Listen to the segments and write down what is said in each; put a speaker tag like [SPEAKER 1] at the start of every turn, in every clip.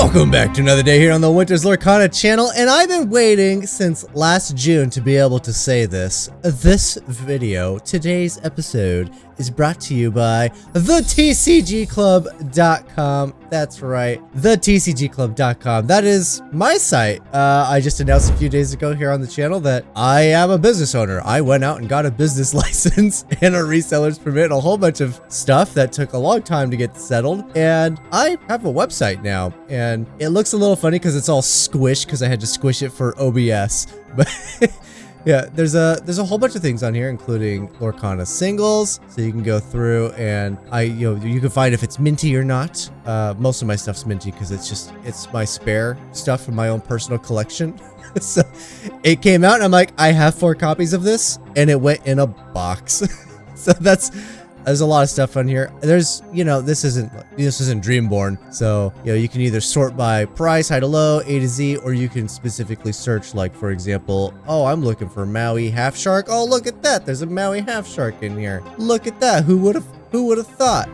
[SPEAKER 1] Welcome back to another day here on the Winter's Lorcana channel, and I've been waiting since last June to be able to say this. This video, today's episode, is brought to you by thetcgclub.com. That's right, thetcgclub.com. That is my site. I just announced a few days ago here on the channel that I am a business owner. I went out and got a business license and a reseller's permit and a whole bunch of stuff that took a long time to get settled. And I have a website now, and it looks a little funny because it's all squished because I had to squish it for OBS. But yeah, there's a whole bunch of things on here, including Lorcana singles, so you can go through and you can find if it's minty or not. Most of my stuff's minty because it's my spare stuff from my own personal collection. So it came out and I'm like, I have 4 copies of this, and it went in a box. So there's a lot of stuff on here. There's, this isn't Dreamborn. So, you can either sort by price, high to low, A to Z, or you can specifically search, like, for example, oh, I'm looking for Maui Half Shark. Oh, look at that. There's a Maui Half Shark in here. Look at that. Who would have thought?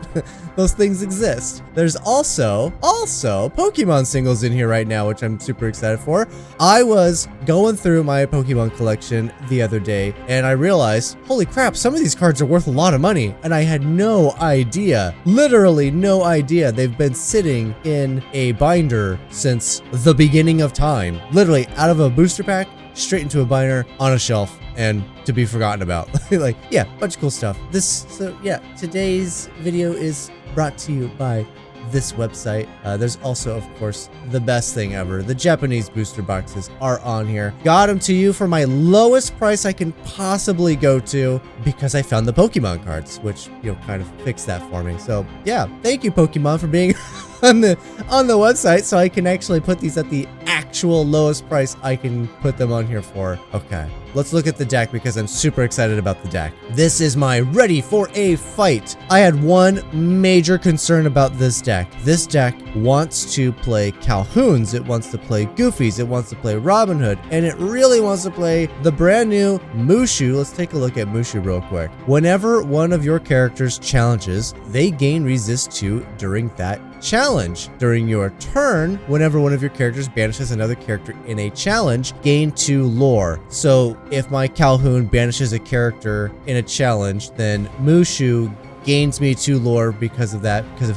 [SPEAKER 1] Those things exist. There's also Pokemon singles in here right now, which I'm super excited for. I was going through my Pokemon collection the other day, and I realized, holy crap, some of these cards are worth a lot of money, and I had no idea. Literally no idea. They've been sitting in a binder since the beginning of time. Literally out of a booster pack, straight into a binder, on a shelf, and to be forgotten about. Like, yeah, bunch of cool stuff. Today's video is brought to you by this website. There's also, of course, the best thing ever. The Japanese booster boxes are on here. Got them to you for my lowest price I can possibly go to because I found the Pokemon cards, which, kind of fixed that for me. So, yeah, thank you, Pokemon, for being on the website so I can actually put these at the actual lowest price I can put them on here for. Okay, let's look at the deck because I'm super excited about the deck. This is my ready for a fight. I had one major concern about this deck. This deck wants to play Calhouns, it wants to play Goofies, it wants to play Robin Hood, and it really wants to play the brand new Mushu. Let's take a look at Mushu real quick. Whenever one of your characters challenges, they gain resist 2 during that challenge. During your turn, whenever one of your characters banishes another character in a challenge, gain 2 lore. So if my Calhoun banishes a character in a challenge, then Mushu gains me 2 lore because of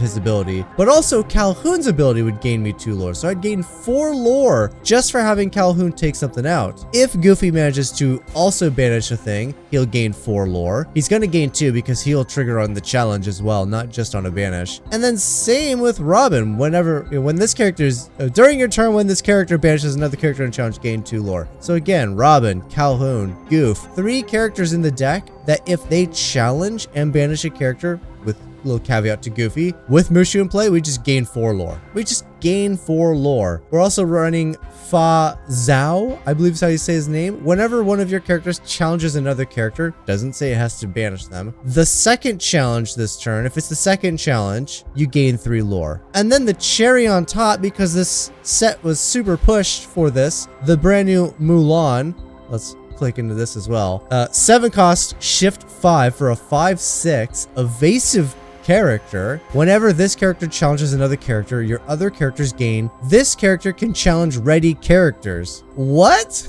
[SPEAKER 1] his ability. But also Calhoun's ability would gain me 2 lore. So I'd gain 4 lore just for having Calhoun take something out. If Goofy manages to also banish a thing, he'll gain 4 lore. He's gonna gain 2 because he'll trigger on the challenge as well, not just on a banish. And then same with Robin. When this character's during your turn, when this character banishes another character in a challenge, gain 2 lore. So again, Robin, Calhoun, Goof, 3 characters in the deck that if they challenge and banish a character, with a little caveat to Goofy, with Mushu in play, we just gain 4 lore. We just gain 4 lore. We're also running Fa Zhao, I believe is how you say his name. Whenever one of your characters challenges another character, doesn't say it has to banish them. The second challenge this turn, if it's the second challenge, you gain 3 lore. And then the cherry on top, because this set was super pushed for this, the brand new Mulan. Let's click into this as well. 7 cost, shift 5 for a 5/6 evasive character. Whenever this character challenges another character, your other characters gain. This character can challenge ready characters. What?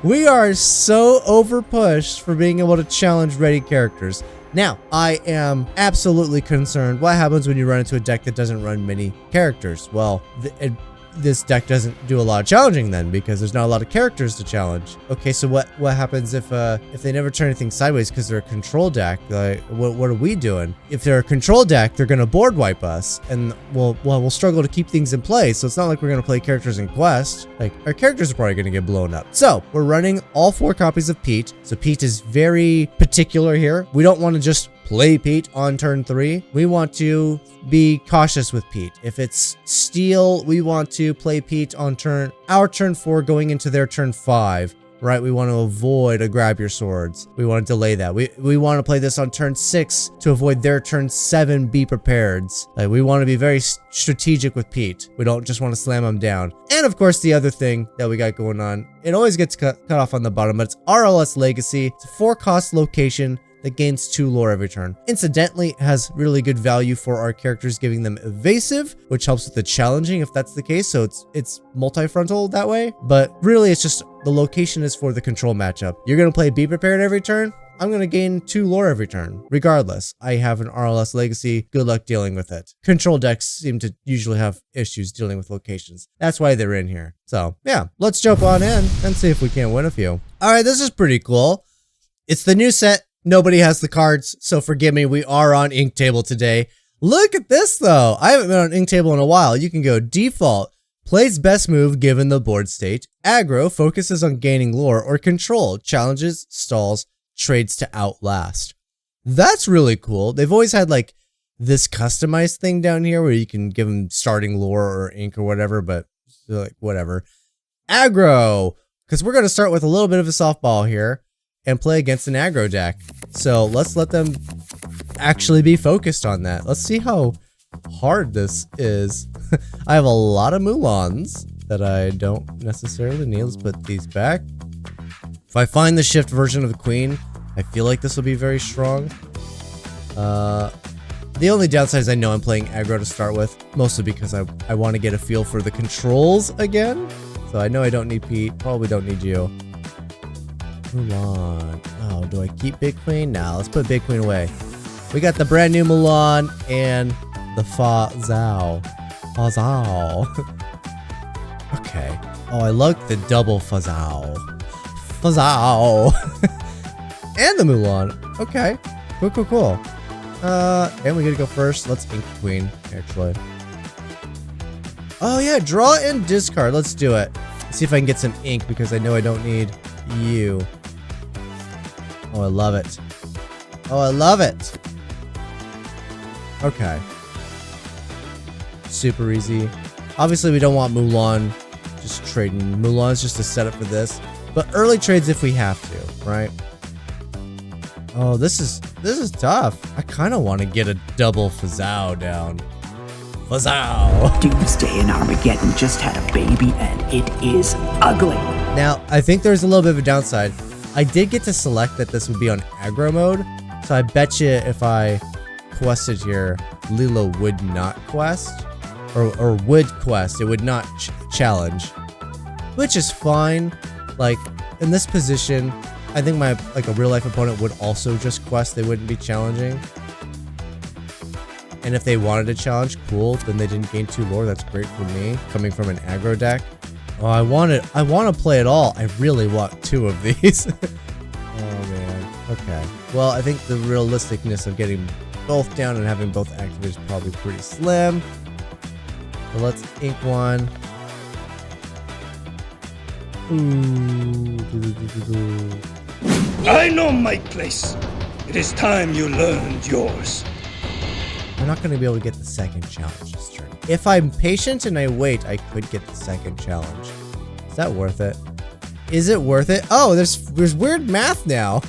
[SPEAKER 1] We are so over pushed for being able to challenge ready characters. Now, I am absolutely concerned. What happens when you run into a deck that doesn't run many characters? Well, this deck doesn't do a lot of challenging then, because there's not a lot of characters to challenge. Okay, so what happens if they never turn anything sideways because they're a control deck? Like, what are we doing? If they're a control deck, they're gonna board wipe us, and we'll struggle to keep things in play. So it's not like we're gonna play characters in Quest. Like, our characters are probably gonna get blown up. So we're running all 4 copies of Pete. So Pete is very particular here. We don't want to just play Pete on turn 3. We want to be cautious with Pete. If it's Steel, we want to play Pete on our turn 4 going into their turn 5. Right, we want to avoid a grab your swords. We want to delay that. We want to play this on turn 6 to avoid their turn 7 be prepareds. Like, we want to be very strategic with Pete. We don't just want to slam him down. And of course, the other thing that we got going on, it always gets cut off on the bottom, but it's RLS Legacy. It's a 4 cost location that gains 2 lore every turn. Incidentally, it has really good value for our characters, giving them evasive, which helps with the challenging if that's the case, so it's multi-frontal that way. But really, it's just the location is for the control matchup. You're going to play Be Prepared every turn. I'm going to gain 2 lore every turn. Regardless, I have an RLS legacy. Good luck dealing with it. Control decks seem to usually have issues dealing with locations. That's why they're in here. So yeah, let's jump on in and see if we can't win a few. All right, this is pretty cool. It's the new set. Nobody has the cards, so forgive me. We are on Ink Table today. Look at this though. I haven't been on Ink Table in a while. You can go default. Plays best move given the board state. Aggro focuses on gaining lore or control. Challenges, stalls, trades to outlast. That's really cool. They've always had like this customized thing down here where you can give them starting lore or ink or whatever, but like whatever. Aggro, because we're going to start with a little bit of a softball here and play against an aggro deck. So let's let them actually be focused on that. Let's see how hard this is. I have a lot of Mulans that I don't necessarily need. Let's put these back. If I find the shift version of the queen, I feel like this will be very strong. The only downside is I know I'm playing aggro to start with, mostly because I want to get a feel for the controls again. So I know I don't need Pete, probably don't need you. Mulan. Oh, do I keep Big Queen? Nah, let's put Big Queen away. We got the brand new Mulan and the Fa Zhao. Fa Zhao. Okay. Oh, I like the double Fa Zhao. Fazao. And the Mulan. Okay. Cool, cool, cool. And we gotta go first. Let's ink queen, actually. Oh yeah, draw and discard. Let's do it. Let's see if I can get some ink because I know I don't need you. Oh, I love it. Oh, I love it. Okay. Super easy. Obviously, we don't want Mulan just trading. Mulan's just a setup for this. But early trades if we have to, right? Oh, this is tough. I kind of want to get a double Fazao down. Fazao.
[SPEAKER 2] Doomsday and Armageddon just had a baby and it is ugly.
[SPEAKER 1] Now, I think there's a little bit of a downside. I did get to select that this would be on aggro mode. So I bet you if I quested here, Lilo would not quest. Or would quest. It would not challenge. Which is fine. Like, in this position, I think my, like, a real-life opponent would also just quest. They wouldn't be challenging. And if they wanted to challenge, cool. Then they didn't gain 2 lore. That's great for me, coming from an aggro deck. Oh, I want to play it all. I really want 2 of these. Oh, man. Okay. Well, I think the realisticness of getting both down and having both active is probably pretty slim. So let's ink one.
[SPEAKER 3] I know my place. It is time you learned yours.
[SPEAKER 1] I'm not going to be able to get the second challenge this turn. If I'm patient and I wait, I could get the second challenge. Is that worth it? Is it worth it? Oh, there's weird math now.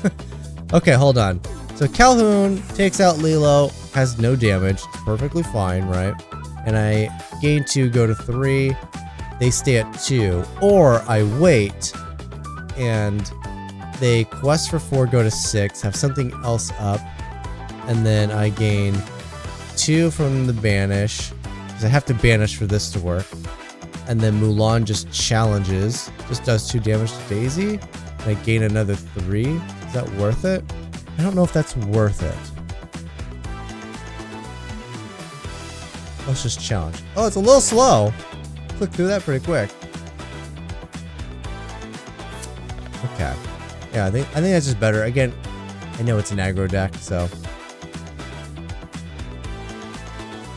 [SPEAKER 1] Okay, hold on. So Calhoun takes out Lilo, has no damage. It's perfectly fine, right? And I gain 2, go to 3. They stay at 2, or I wait and they quest for 4, go to 6, have something else up, and then I gain 2 from the banish because I have to banish for this to work, and then Mulan just challenges, just does 2 damage to Daisy, and I gain another 3. Is that worth it? I don't know if that's worth it. Let's just challenge. Oh, it's a little slow. Click through that pretty quick. Okay. Yeah, I think that's just better. Again, I know it's an aggro deck, so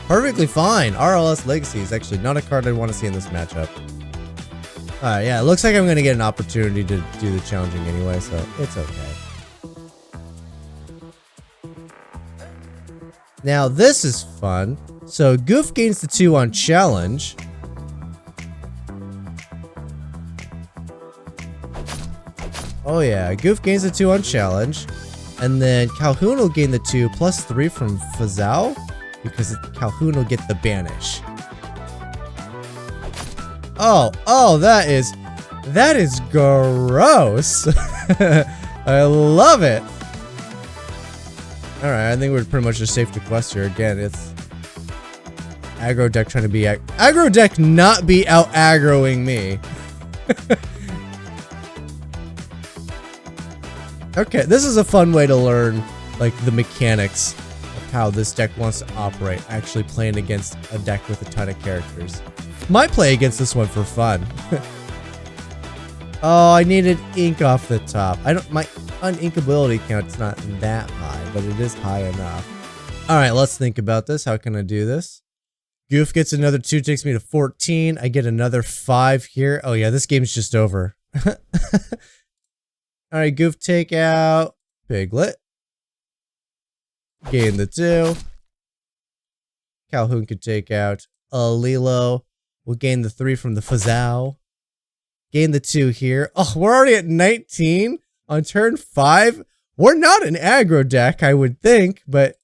[SPEAKER 1] perfectly fine. RLS Legacy is actually not a card I want to see in this matchup. Alright, yeah, it looks like I'm gonna get an opportunity to do the challenging anyway, so it's okay. Now this is fun. So Goof gains the 2 on challenge. Oh yeah, Goof gains the 2 on challenge. And then Calhoun will gain the 2 plus 3 from Fazao because Calhoun will get the banish. Oh, that is gross. I love it. Alright, I think we're pretty much just safe to quest here. Again, it's aggro deck trying to be aggro deck not be out aggroing me. Okay, this is a fun way to learn like the mechanics of how this deck wants to operate, actually playing against a deck with a ton of characters. Might play against this one for fun. Oh, I needed ink off the top. My uninkability count's not that high, but it is high enough. Alright, let's think about this. How can I do this? Goof gets another 2, takes me to 14. I get another 5 here. Oh yeah, this game's just over. Alright, Goof take out Piglet. Gain the 2. Calhoun could take out Lilo. We'll gain the 3 from the Fazao. Gain the 2 here. Oh, we're already at 19 on turn 5. We're not an aggro deck, I would think, but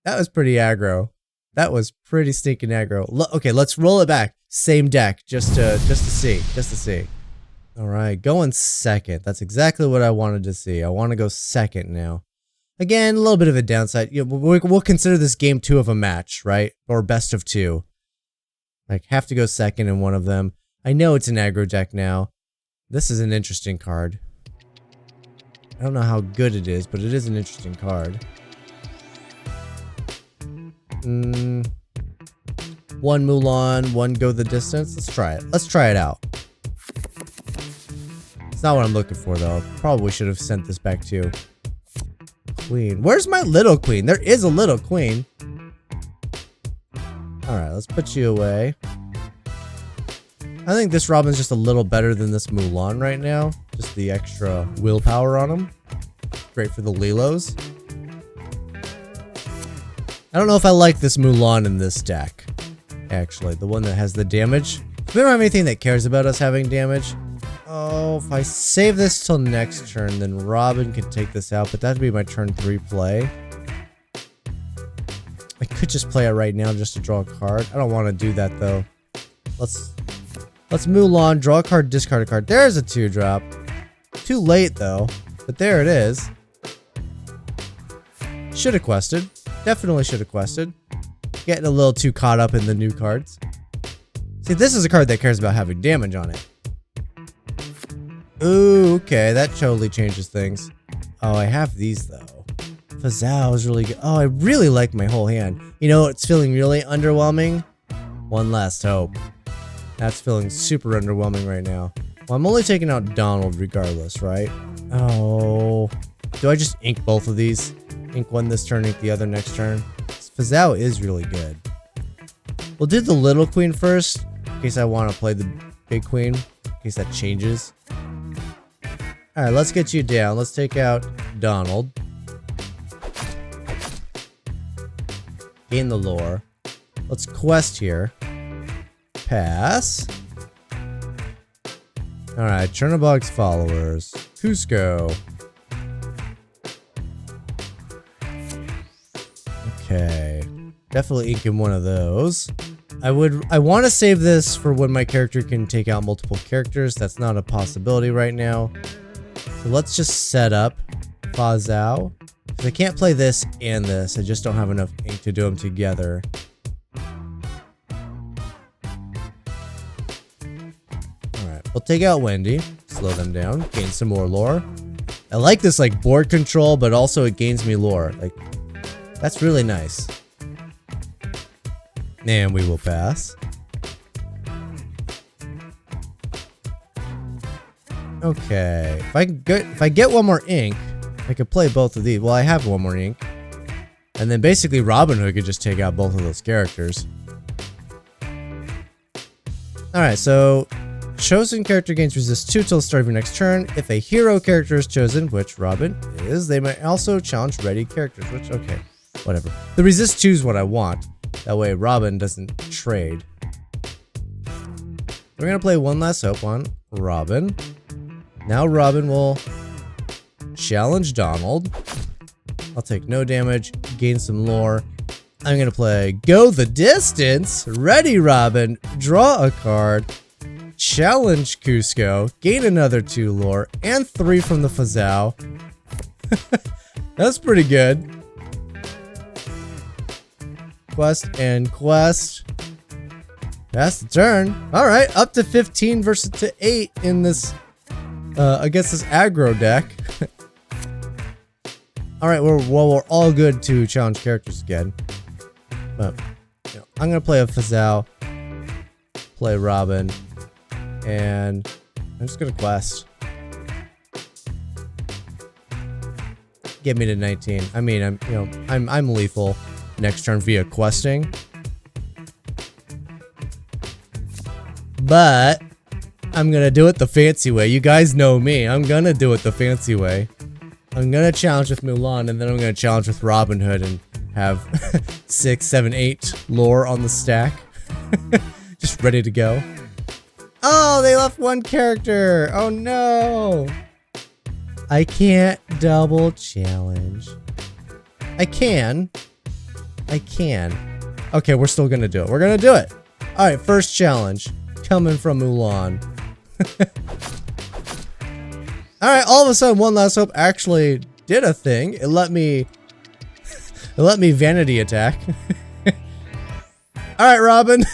[SPEAKER 1] that was pretty aggro. That was pretty stinking aggro. Okay, let's roll it back. Same deck, just to see. All right, going second. That's exactly what I wanted to see. I want to go second now. Again, a little bit of a downside. We'll consider this game 2 of a match, right? Or best of 2. Like, have to go second in one of them. I know it's an aggro deck now. This is an interesting card. I don't know how good it is, but it is an interesting card. 1 Mulan, 1 go the distance. Let's try it. Let's try it out. It's not what I'm looking for, though. Probably should have sent this back to Queen. Where's my little queen? There is a little queen. Alright, let's put you away. I think this Robin's just a little better than this Mulan right now. Just the extra willpower on him. Great for the Lilos. I don't know if I like this Mulan in this deck. Actually, the one that has the damage. We don't have anything that cares about us having damage. Oh, if I save this till next turn, then Robin can take this out, but that'd be my turn 3 play. I could just play it right now just to draw a card. I don't want to do that though. Let's Mulan, draw a card, discard a card. There's a 2-drop. Too late though, but there it is. Should have quested. Definitely should have quested. Getting a little too caught up in the new cards. See, this is a card that cares about having damage on it. Ooh, okay, that totally changes things. Oh, I have these though. Fazao is really good. Oh, I really like my whole hand. You know, it's feeling really underwhelming. One Last Hope. That's feeling super underwhelming right now. Well, I'm only taking out Donald regardless, right? Oh, do I just ink both of these? Ink one this turn, ink the other next turn. Fazao is really good. We'll do the little queen first, in case I want to play the big queen, in case that changes. Alright, let's get you down. Let's take out Donald. Gain the lore. Let's quest here. Pass. Alright, Chernobog's followers. Cusco. Okay. Definitely inking one of those. I want to save this for when my character can take out multiple characters. That's not a possibility right now. So let's just set up Fazao. Because I can't play this and this. I just don't have enough ink to do them together. Alright, we'll take out Wendy. Slow them down. Gain some more lore. I like this like board control, but also it gains me lore. Like, that's really nice. And we will pass. Okay, if I get one more ink, I could play both of these. Well, I have one more ink. And then basically Robin Hood could just take out both of those characters. Alright, so chosen character gains resist 2 till the start of your next turn. If a hero character is chosen, which Robin is, they may also challenge ready characters, which, okay, whatever. The resist 2 is what I want. That way Robin doesn't trade. We're gonna play One Last Hope on Robin. Now Robin will challenge Donald. I'll take no damage, gain some lore. I'm gonna play Go the Distance. Ready, Robin. Draw a card. Challenge Cusco. Gain another 2 lore and 3 from the Fazao. That's pretty good. Quest and quest. That's the turn. All right, up to 15 versus to 8 in this, against this aggro deck. All right, we're all good to challenge characters again. But you know, I'm gonna play a Fazal, play Robin, and I'm just gonna quest. Get me to 19. I mean, I'm lethal next turn via questing. But I'm gonna do it the fancy way. You guys know me. I'm gonna do it the fancy way. I'm gonna challenge with Mulan, and then I'm gonna challenge with Robin Hood and have 6, 7, 8 lore on the stack. Just ready to go. Oh, they left one character. Oh no. I can't double challenge. I can. Okay, we're still gonna do it. We're gonna do it. All right, first challenge coming from Mulan. All right, all of a sudden, One Last Hope actually did a thing. It let me vanity attack. All right, Robin.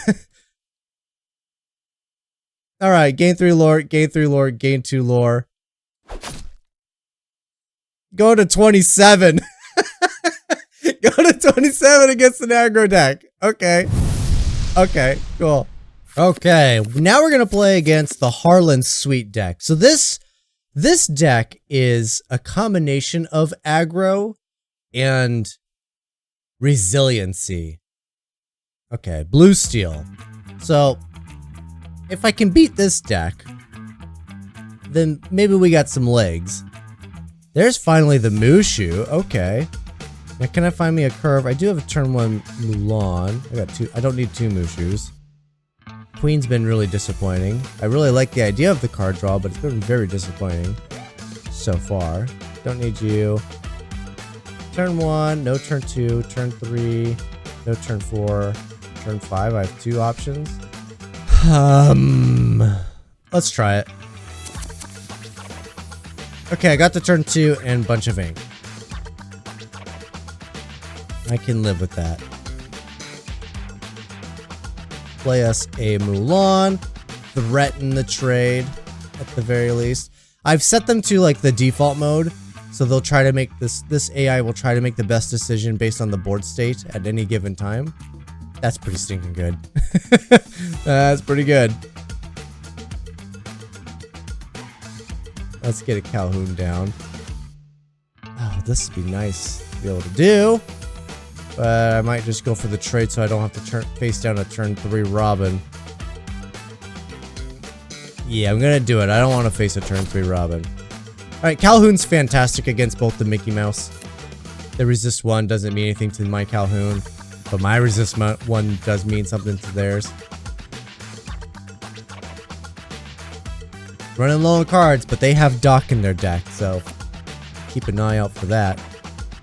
[SPEAKER 1] All right, gain 3 lore, gain 3 lore, gain 2 lore. Go to 27. Go to 27 against an aggro deck. Okay. Okay, cool. Okay, now we're gonna play against the Harlan Sweet deck. So this deck is a combination of aggro and resiliency. Okay, blue steel. So if I can beat this deck, then maybe we got some legs. There's finally the Mushu. Okay. Now can I find me a curve? I do have a turn 1 Mulan. I got 2. I don't need 2 Mushus. Queen's been really disappointing. I really like the idea of the card draw, but it's been very disappointing so far. Don't need you. Turn 1, no turn 2, turn 3, no turn 4, turn 5. I have 2 options. Let's try it. Okay, I got the turn 2 and bunch of ink. I can live with that. Play us a Mulan, threaten the trade at the very least. I've set them to like the default mode, so they'll try to make this AI will try to make the best decision based on the board state at any given time. That's pretty stinking good. That's pretty good. Let's get a Calhoun down. Oh, this would be nice to be able to do. But I might just go for the trade so I don't have to face down a turn 3 Robin. Yeah, I'm gonna do it. I don't want to face a turn 3 Robin. Alright, Calhoun's fantastic against both the Mickey Mouse. The resist 1 doesn't mean anything to my Calhoun, but my resist 1 does mean something to theirs. Running low on cards, but they have Doc in their deck, so keep an eye out for that.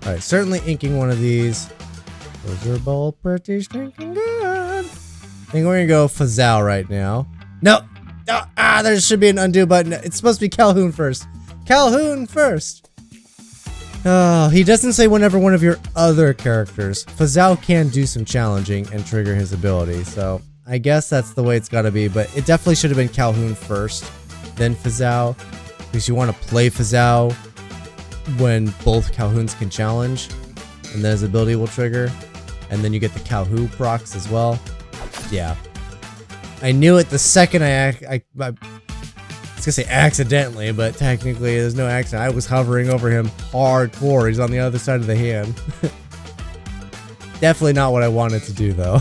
[SPEAKER 1] Alright, certainly inking one of these. Those are both pretty stinking good. I think we're gonna go Fazal right now. No! There should be an undo button. It's supposed to be Calhoun first. Calhoun first! Oh, he doesn't say whenever one of your other characters. Fazal can do some challenging and trigger his ability, so I guess that's the way it's gotta be, but it definitely should have been Calhoun first, then Fazal, because you want to play Fazal when both Calhouns can challenge, and then his ability will trigger, and then you get the Calhoun procs as well. Yeah. I knew it the second I was gonna say accidentally, but technically there's no accident. I was hovering over him hardcore. He's on the other side of the hand. Definitely not what I wanted to do though.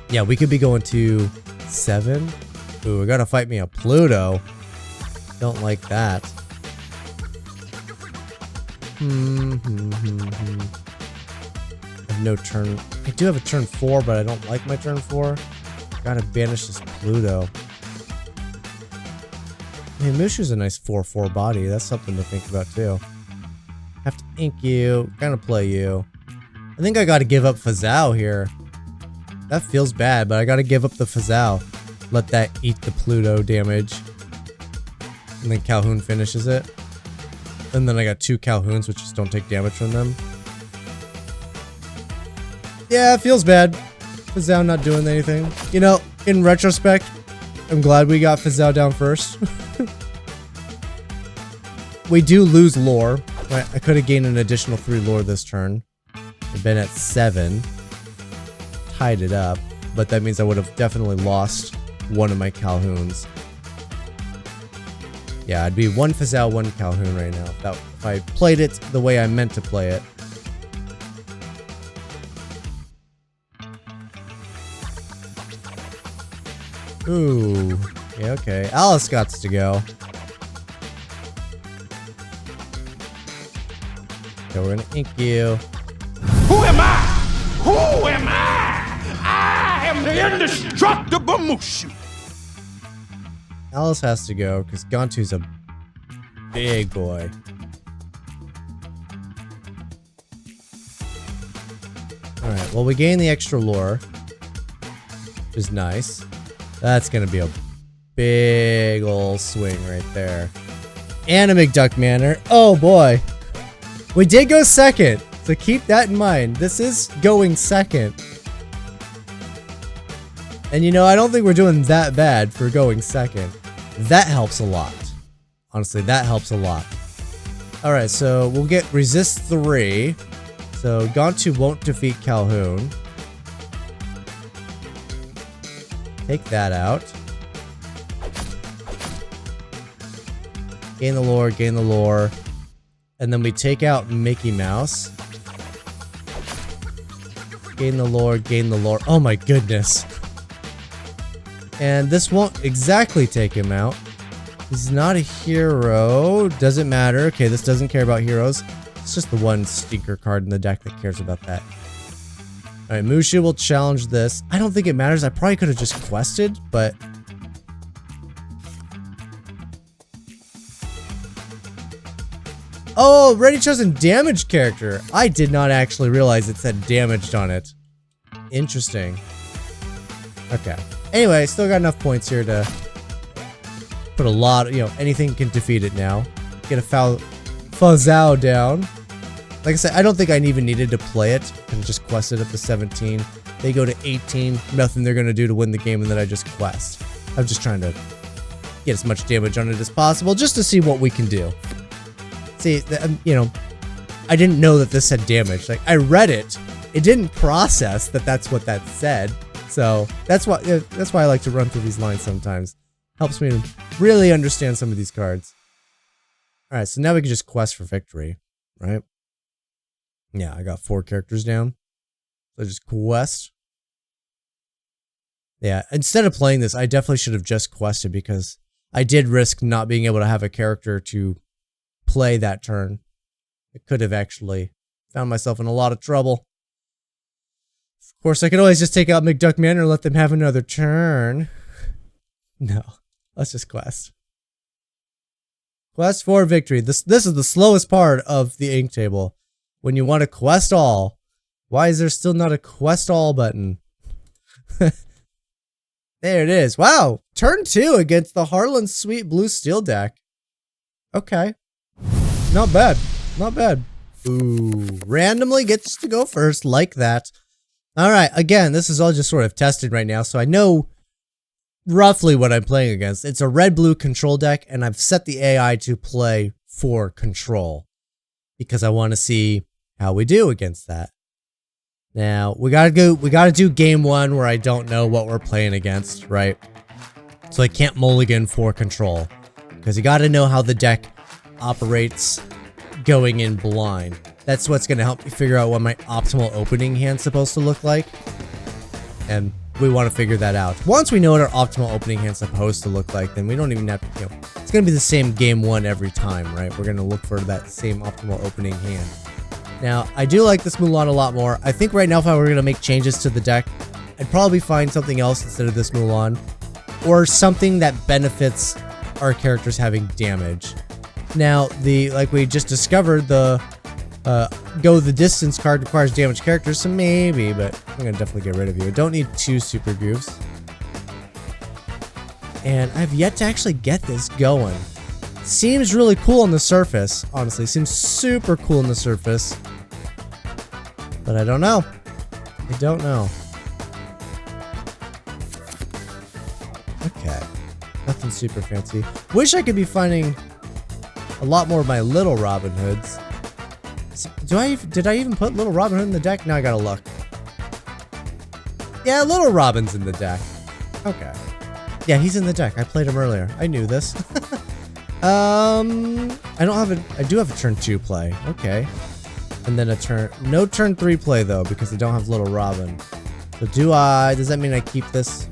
[SPEAKER 1] Yeah, we could be going to 7. Ooh, we gotta fight me a Pluto. Don't like that. I have no turn. I do have a turn 4, but I don't like my turn 4. Gotta banish this Pluto. Hey, Mushu's a nice 4/4 body. That's something to think about too. Have to ink you. Gonna play you. I think I gotta give up Fazal here. That feels bad, but I gotta give up the Fazal. Let that eat the Pluto damage. And then Calhoun finishes it. And then I got 2 Calhouns, which just don't take damage from them. Yeah, it feels bad. Fazao not doing anything. You know, in retrospect, I'm glad we got Fazao down first. We do lose lore. Right? I could have gained an additional 3 lore this turn. I've been at 7. Tied it up. But that means I would have definitely lost one of my Calhouns. Yeah, I'd be 1 Fazao, 1 Calhoun right now. If I played it the way I meant to play it. Ooh. Yeah, okay. Alice got to go. So we're gonna ink you.
[SPEAKER 4] Who am I? Who am I? I am the indestructible Mushu.
[SPEAKER 1] Alice has to go because Gantu's a big boy. Alright, well we gain the extra lore, which is nice. That's gonna be a big ol' swing right there. And a McDuck Manor. Oh boy. We did go second, so keep that in mind. This is going second. And you know, I don't think we're doing that bad for going second. That helps a lot. Honestly, that helps a lot. Alright, so we'll get resist 3. So Gantu won't defeat Calhoun. Take that out. Gain the lore, gain the lore. And then we take out Mickey Mouse. Gain the lore, gain the lore. Oh my goodness. And this won't exactly take him out. He's not a hero. Doesn't matter. Okay, this doesn't care about heroes. It's just the one stinker card in the deck that cares about that. Alright, Mushu will challenge this. I don't think it matters. I probably could have just quested, but... Oh, ready chosen damage character. I did not actually realize it said damaged on it. Interesting. Okay. Anyway, still got enough points here to put a lot of, you know, anything can defeat it now. Get a Fazao down. Like I said, I don't think I even needed to play it. I can just quest it up to 17. They go to 18. Nothing they're going to do to win the game, and then I just quest. I'm just trying to get as much damage on it as possible just to see what we can do. See, you know, I didn't know that this said damage. Like, I read it. It didn't process that that's what that said. So that's why I like to run through these lines sometimes. Helps me to really understand some of these cards. Alright, so now we can just quest for victory, right? Yeah, I got 4 characters down. So just quest. Yeah, instead of playing this, I definitely should have just quested because I did risk not being able to have a character to play that turn. I could have actually found myself in a lot of trouble. Of course, I could always just take out McDuck Manor and let them have another turn. No, let's just quest. Quest for victory. This is the slowest part of the ink table. When you want to quest all. Why is there still not a quest all button? There it is. Wow, turn 2 against the Harlan Sweet Blue Steel deck. Okay. Not bad. Not bad. Ooh, randomly gets to go first like that. Alright, again, this is all just sort of tested right now, so I know roughly what I'm playing against. It's a red-blue control deck, and I've set the AI to play for control. Because I want to see how we do against that. Now, we gotta do game 1 where I don't know what we're playing against, right? So I can't mulligan for control. Because you gotta know how the deck operates going in blind. That's what's gonna help me figure out what my optimal opening hand's supposed to look like. And we want to figure that out. Once we know what our optimal opening hand's supposed to look like, then we don't even have to, you know, it's gonna be the same game 1 every time, right? We're gonna look for that same optimal opening hand. Now, I do like this Mulan a lot more. I think right now if I were gonna make changes to the deck, I'd probably find something else instead of this Mulan. Or something that benefits our characters having damage. Now, like we just discovered, the go the distance card requires damaged characters, so maybe, but I'm gonna definitely get rid of you. I don't need 2 super goofs. And I've yet to actually get this going. Seems really cool on the surface, honestly. Seems super cool on the surface. But I don't know. I don't know. Okay. Nothing super fancy. Wish I could be finding a lot more of my little Robin Hoods. Did I even put little Robin Hood in the deck? Now I gotta look. Yeah, little Robin's in the deck. Okay. Yeah, he's in the deck. I played him earlier. I knew this. I do have a turn 2 play. Okay. And then no turn 3 play though, because I don't have little Robin. So does that mean I keep this?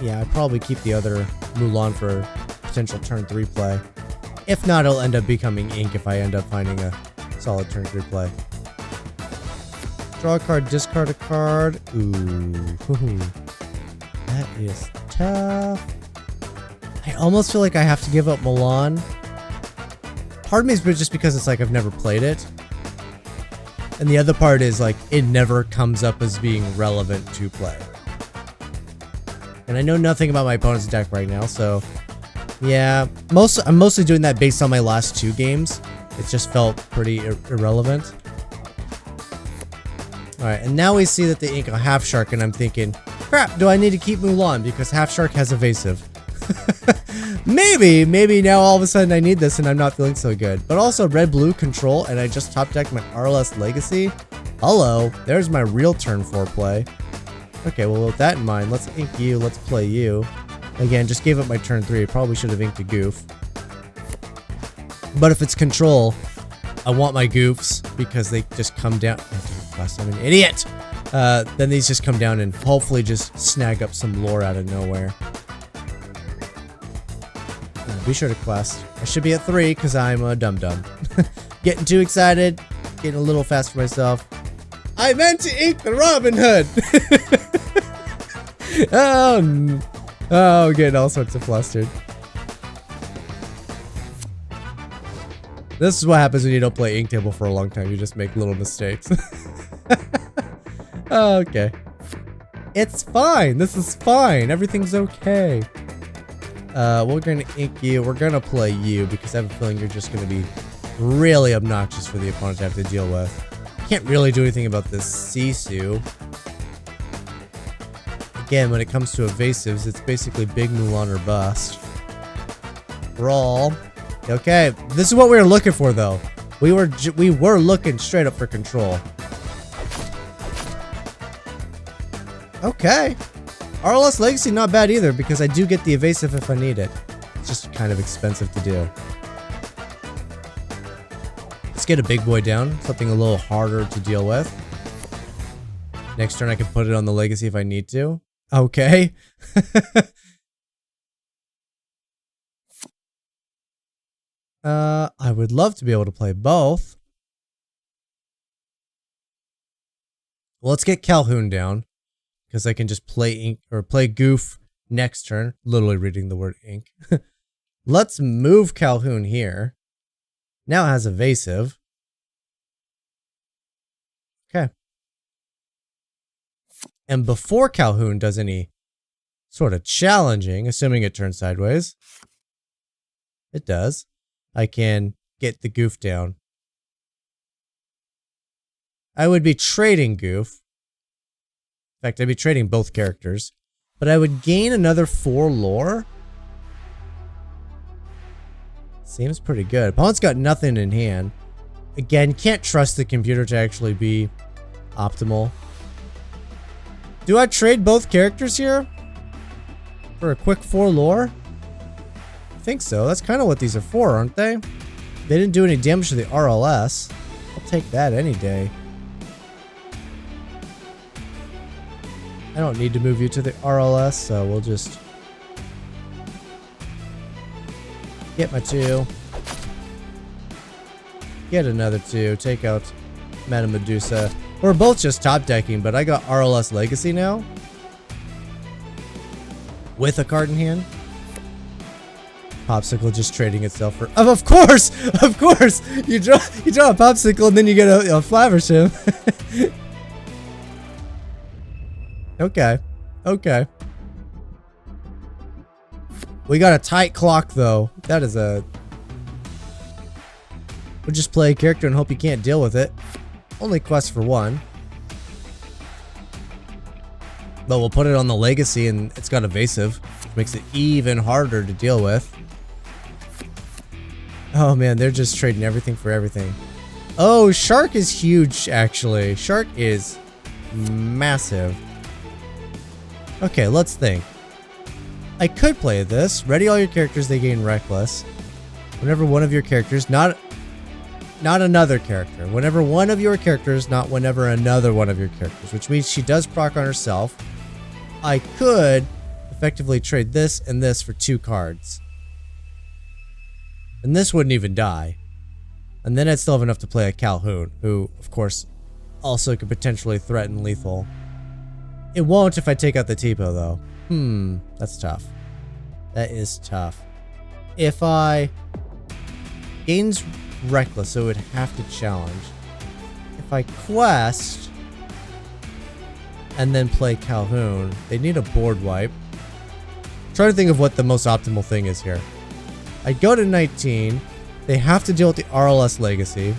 [SPEAKER 1] Yeah, I probably keep the other Mulan for potential turn 3 play. If not, it'll end up becoming ink if I end up finding a solid turn 3 play. Draw a card, discard a card. Ooh. That is tough. I almost feel like I have to give up Mulan. Part of me is just because it's like I've never played it. And the other part is like it never comes up as being relevant to play. And I know nothing about my opponent's deck right now, so yeah, I'm mostly doing that based on my last 2 games. It just felt pretty irrelevant. Alright, and now we see that they ink a Half Shark, and I'm thinking, crap, do I need to keep Mulan because Half Shark has evasive? Maybe now all of a sudden I need this and I'm not feeling so good. But also red-blue control, and I just top decked my RLS Legacy. Hello, there's my real turn 4 play. Okay, well with that in mind, let's ink you, let's play you. Again, just gave up my turn 3, probably should have inked a goof. But if it's control, I want my goofs because they just come down. Oh, I'm an idiot! Then these just come down and hopefully just snag up some lore out of nowhere. Be sure to quest. I should be at 3 because I'm a dum-dum. Getting too excited, getting a little fast for myself. I meant to ink the Robin Hood! Oh, getting all sorts of flustered. This is what happens when you don't play Ink Table for a long time. You just make little mistakes. Okay. It's fine. This is fine. Everything's okay. We're gonna ink you. We're gonna play you because I have a feeling you're just gonna be really obnoxious for the opponent to have to deal with. Can't really do anything about this Sisu. Again, when it comes to evasives, it's basically big Mulan or bust. Brawl. Okay, this is what we were looking for, though. We were looking straight up for control. Okay. RLS Legacy, not bad either, because I do get the evasive if I need it. It's just kind of expensive to do. Let's get a big boy down, something a little harder to deal with. Next turn I can put it on the Legacy if I need to. Okay. I would love to be able to play both. Well, let's get Calhoun down. Because I can just play ink or play goof next turn. Literally reading the word ink. Let's move Calhoun here. Now it has evasive. Okay. And before Calhoun does any sort of challenging, assuming it turns sideways, it does, I can get the goof down. I would be trading goof. In fact, I'd be trading both characters, but I would gain another 4 lore. Seems pretty good. Opponent's got nothing in hand. Again, can't trust the computer to actually be optimal. Do I trade both characters here for a quick 4 lore? I think so. That's kind of what these are for, aren't they? They didn't do any damage to the RLS. I'll take that any day. I don't need to move you to the RLS, so we'll just get my 2. Get another 2. Take out Madame Medusa. We're both just top decking, but I got RLS Legacy now. With a card in hand. Popsicle just trading itself for... Of course! Of course! You draw a Popsicle and then you get a Flaversham. Okay. Okay. We got a tight clock, though. That is a... We'll just play a character and hope you can't deal with it. Only quest for 1. But we'll put it on the legacy and it's got evasive, which makes it even harder to deal with. Oh man, they're just trading everything for everything. Oh, Shark is huge, actually. Shark is massive. Okay, let's think. I could play this. Ready all your characters, they gain Reckless. Whenever one of your characters, not another character. Whenever one of your characters, not whenever another one of your characters. Which means she does proc on herself. I could effectively trade this and this for 2 cards. And this wouldn't even die. And then I'd still have enough to play a Calhoun, who, of course, also could potentially threaten lethal. It won't if I take out the Tipo, though. That's tough. That is tough. If I gains Reckless, so it would have to challenge. If I quest and then play Calhoun, they need a board wipe. Try to think of what the most optimal thing is here. I go to 19. They have to deal with the RLS Legacy,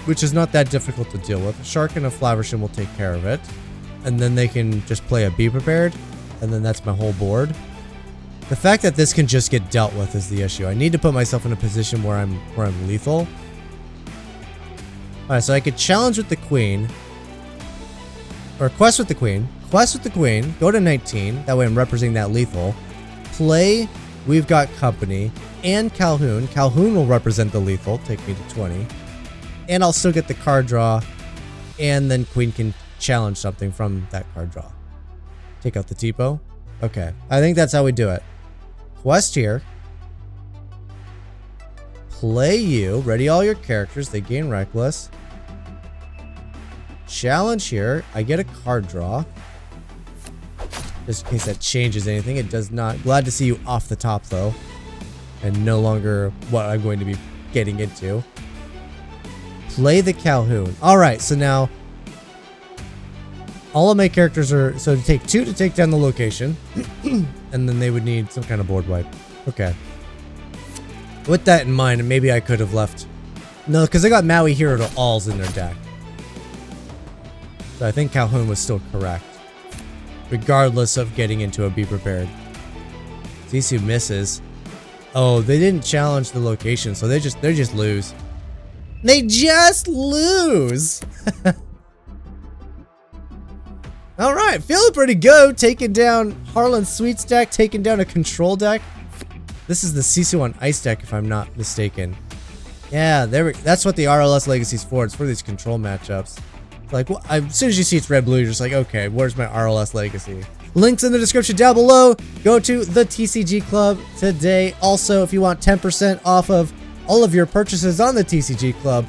[SPEAKER 1] which is not that difficult to deal with. A Shark and a Flaversham will take care of it. And then they can just play a Be Prepared, and then that's my whole board. The fact that this can just get dealt with is the issue. I need to put myself in a position where I'm lethal. Alright, so I could challenge with the Queen. Or quest with the Queen. Quest with the Queen. Go to 19. That way I'm representing that lethal. Play We've Got Company and Calhoun. Calhoun will represent the lethal. Take me to 20. And I'll still get the card draw. And then Queen can challenge something from that card draw. Take out the Tipo. Okay. I think that's how we do it. Quest here. Play you. Ready all your characters. They gain Reckless. Challenge here. I get a card draw. Just in case that changes anything. It does not. Glad to see you off the top, though. And no longer what I'm going to be getting into. Play the Calhoun. Alright, so now all of my characters are, so to take 2 to take down the location, and then they would need some kind of board wipe. Okay. With that in mind, maybe I could have left. No, because I got Maui Hero to alls in their deck. So I think Calhoun was still correct, regardless of getting into a Be Prepared. Sisu misses. Oh, they didn't challenge the location, so they just lose. They just lose. All right, feeling pretty good. Taking down Harlan Sweets deck, taking down a control deck. This is the Sisu on Ice deck, if I'm not mistaken. Yeah, that's what the RLS Legacy's for. It's for these control matchups. Like, well, as soon as you see it's red-blue, you're just like, okay, where's my RLS Legacy? Links in the description down below. Go to the TCG Club today. Also, if you want 10% off of all of your purchases on the TCG Club,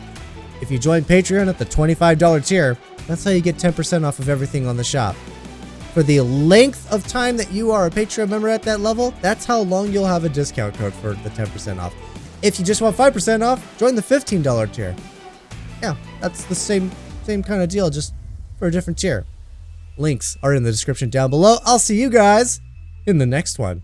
[SPEAKER 1] if you join Patreon at the $25 tier, that's how you get 10% off of everything on the shop. For the length of time that you are a Patreon member at that level, that's how long you'll have a discount code for the 10% off. If you just want 5% off, join the $15 tier. Yeah, that's the same kind of deal, just for a different tier. Links are in the description down below. I'll see you guys in the next one.